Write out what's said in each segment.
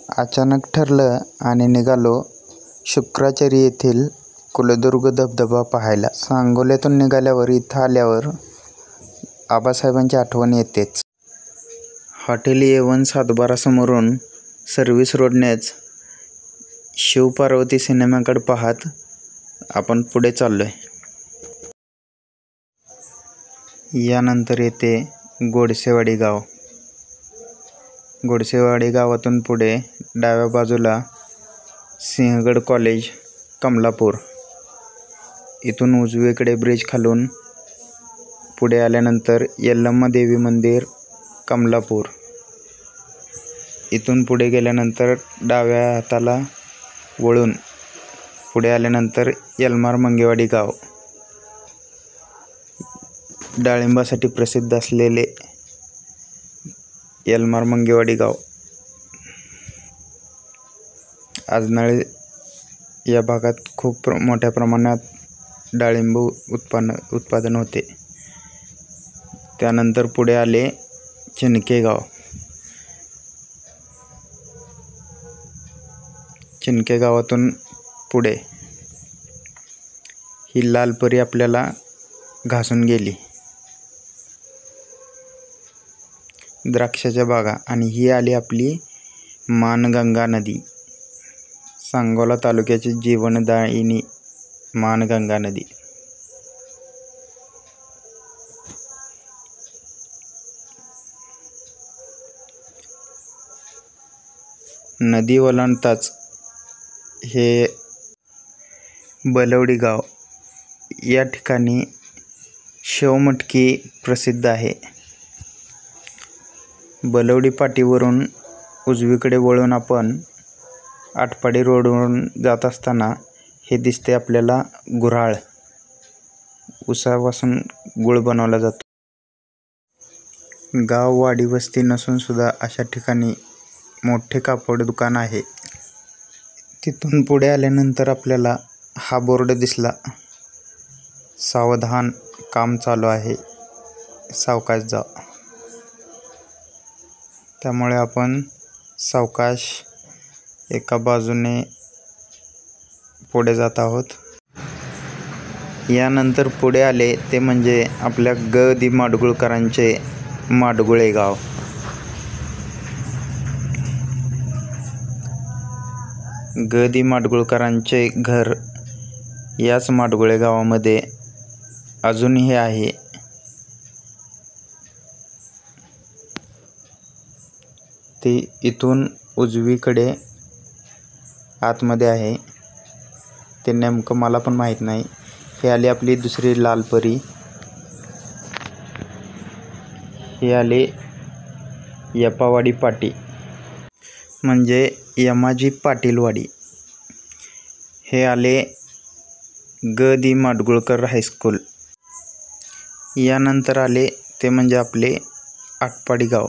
अचानक ठरलं आणि निघालो शुक्राचारी येथील कुलदुर्ग धबधबा पाहायला. सांगोल्यातून निघाल्यावर इथं आल्यावर आबासाहेबांची आठवण येतेच. हॉटेल A1 सातबारासमोरून सर्व्हिस रोडनेच शिवपार्वती सिनेमाकडे पाहत आपण पुढे चाललोय. यानंतर येते गोडसेवाडी गाव. गोडसेवाडी गावातून पुढे डाव्या बाजूला सिंहगड कॉलेज कमलापूर. इथून उजवीकडे ब्रिज खालून पुढे आल्यानंतर यल्लम्मा देवी मंदिर कमलापूर. इथून पुढे गेल्यानंतर डाव्या हाताला वळून पुढे आल्यानंतर यलमार मंगेवाडी गाव. डाळिंबासाठी प्रसिद्ध असलेले यलमार मंगेवाडी गाव. आजनाळे या भागात खूप मोठ्या प्रमाणात डाळिंब उत्पादन होते. त्यानंतर पुढे आले चिनके गाव. चिनके गावातून पुढे ही लाल परी आपल्याला घासून गेली. द्राक्षाच्या बागा आणि ही आली आपली मानगंगा नदी. सांगोला तालुक्याची जीवनदायिनी मानगंगा नदी. नदी ओलांडताच हे बलवडी गाव. या ठिकाणी शेवमटकी प्रसिद्ध आहे. बलवडी पाटीवरून उजवीकडे वळून आपण आटपाडी रोडवरून जात असताना हे दिसते आपल्याला गुऱ्हाळ. ऊसापासून गुळ बनवला जातो. गाव वाडी वस्ती नसून सुद्धा अशा ठिकाणी मोठे कापड दुकान आहे. तिथून पुढे आल्यानंतर आपल्याला हा बोर्ड दिसला, सावधान काम चालू आहे, सावकाश जा. त्यामुळे आपण सावकाश एका बाजूने पुढे जात आहोत. यानंतर पुढे आले ते म्हणजे आपल्या ग.दि. माडगुळकरांचे माडगुळे गाव. ग.दि. माडगुळकरांचे घर याच माडगुळे गावामध्ये अजूनही आहे. ते इथून उजवीकडे आतमध्ये आहे. ते नेमकं मला पण माहीत नाही. हे आली आपली दुसरी लाल परी. हे आले यपावाडी पाटी म्हणजे यमाजी पाटीलवाडी. हे आले ग.दि. माडगुळकर हायस्कूल. यानंतर आले ते म्हणजे आपले आटपाडी गाव.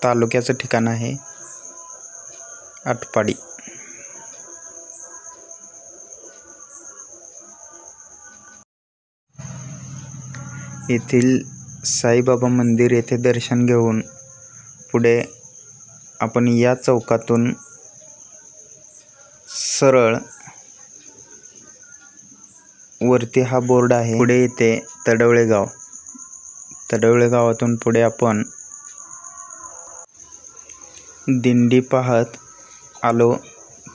तालुक्याचं ठिकाण आहे आटपाडी. येथील साईबाबा मंदिर येथे दर्शन घेऊन पुढे आपण या चौकातून सरळ वरती हा बोर्ड आहे. पुढे येते तडवळे गाव. तडवळे गावातून पुढे आपण दिंडी पाहत आलो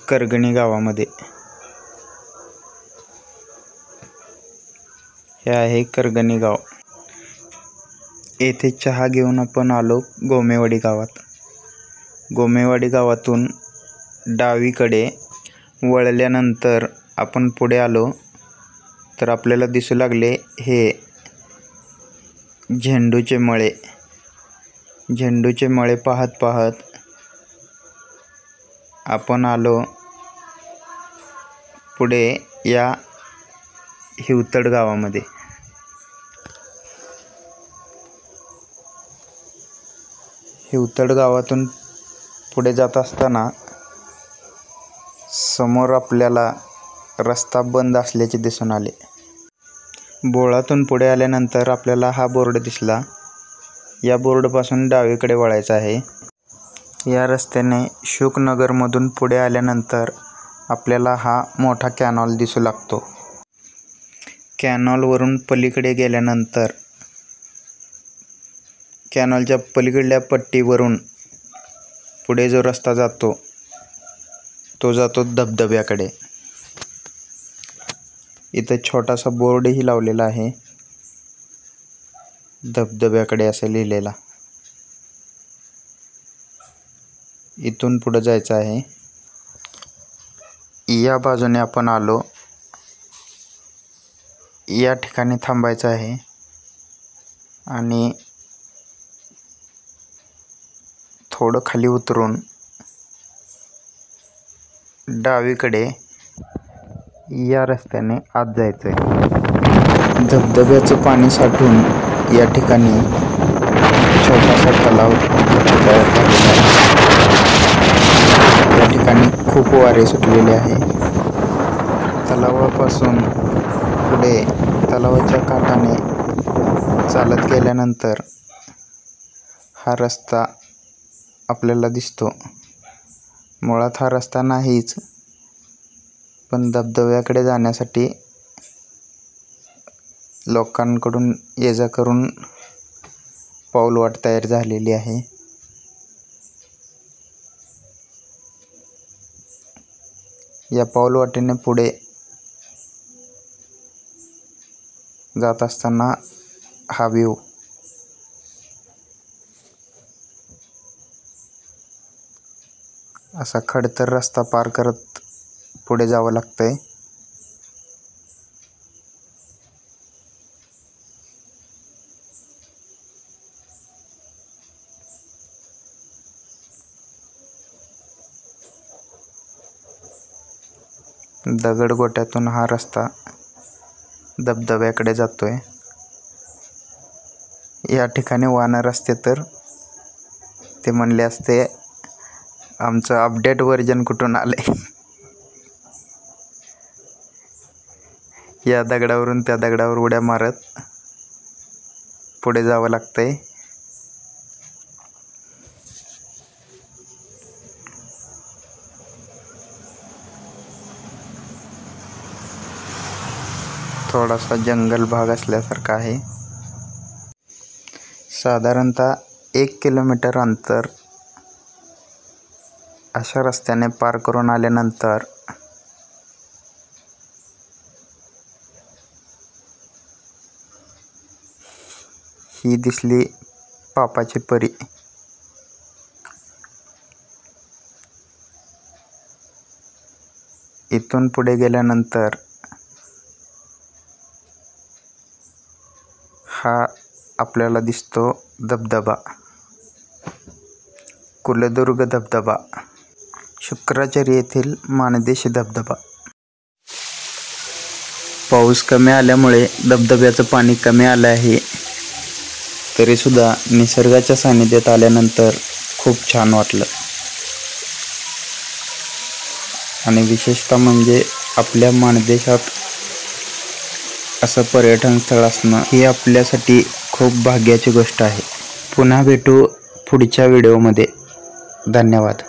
करगणी गावामध्ये. हे आहे करगणी गाव. येथे चहा घेऊन आपण आलो गोमेवाडी गावात. गोमेवाडी गावातून डावीकडे वळल्यानंतर आपण पुढे आलो तर आपल्याला दिसू लागले हे झेंडूचे मळे. झेंडूचे मळे पाहत पाहत आपण आलो पुढे या हिवतड गावामध्ये. हिवतड गावातून पुढे जात असताना समोर आपल्याला रस्ता बंद असल्याचे दिसून आले. बोळातून पुढे आल्यानंतर आपल्याला हा बोर्ड दिसला. या बोर्डपासून डावीकडे वळायचं आहे. या रस्त्याने शुकनगरमधून पुढे आल्यानंतर आपल्याला हा मोठा कॅनॉल दिसू लागतो। कॅनॉलवरून पलीकडे गेल्यानंतर कॅनॉलच्या पलीकडल्या पट्टीवरून पुढे जो रस्ता जातो तो जातो धबधब्याकडे। इथे छोटासा बोर्डही लावलेला आहे, धबधब्याकडे असं लिहिलेला। इथून पुढे जायचं आहे। या बाजूने आपण आलो, या ठिकाणी थांबायचं आहे आणि थोडं खाली उतरून डावीकडे या रस्त्याने आत जायचं आहे। धबधब्याचं पाणी साठून या ठिकाणी छोटासा तलाव तयार झालेला आहे। या ठिकाणी खूप वारे सुटलेले आहे। तलावापासून पुढे तलावाच्या काठाने चालत गेल्यानंतर हा रस्ता आपल्याला दिसतो। मुळात हा रस्ता नाहीच, पण धबधब्याकडे जाण्यासाठी लोकांकडून ये जा करून पाऊलवाट तयार झालेली आहे। या पाऊलवाटेने पुढे जात असताना हा व्ह्यू असा खडतर रस्ता पार करत पुढे जावं लागतंय। दगडगोट्यातून हा रस्ता धबधब्याकडे जातोय। या ठिकाणी वानर असते तर ते म्हणले असते आमचं अपडेट व्हर्जन कुठून आलंय। या दगडावरून त्या दगडावर उड्या मारत पुढे जावं लागतंय। थोडासा जंगल भाग असल्यासारखा आहे। साधारणतः 1 किलोमीटर अंतर अशा रस्त्याने पार करून आल्यानंतर ही दिसली पापाची परी। इथून पुढे गेल्यानंतर हा आपल्याला दिसतो धबधबा, कुलदुर्ग धबधबा, शुक्राचार्य येथील माणदेशी धबधबा। पाऊस कमी आल्यामुळे धबधब्याचं पाणी कमी आलं आहे, तरीसुद्धा निसर्गाच्या सानिध्यात आल्यानंतर खूप छान वाटलं। आणि विशेषतः म्हणजे आपल्या माणदेशात असं पर्यटन स्थळ असणं ही आपल्यासाठी खूप भाग्याची गोष्ट आहे। पुन्हा भेटू पुढच्या व्हिडिओमध्ये। धन्यवाद।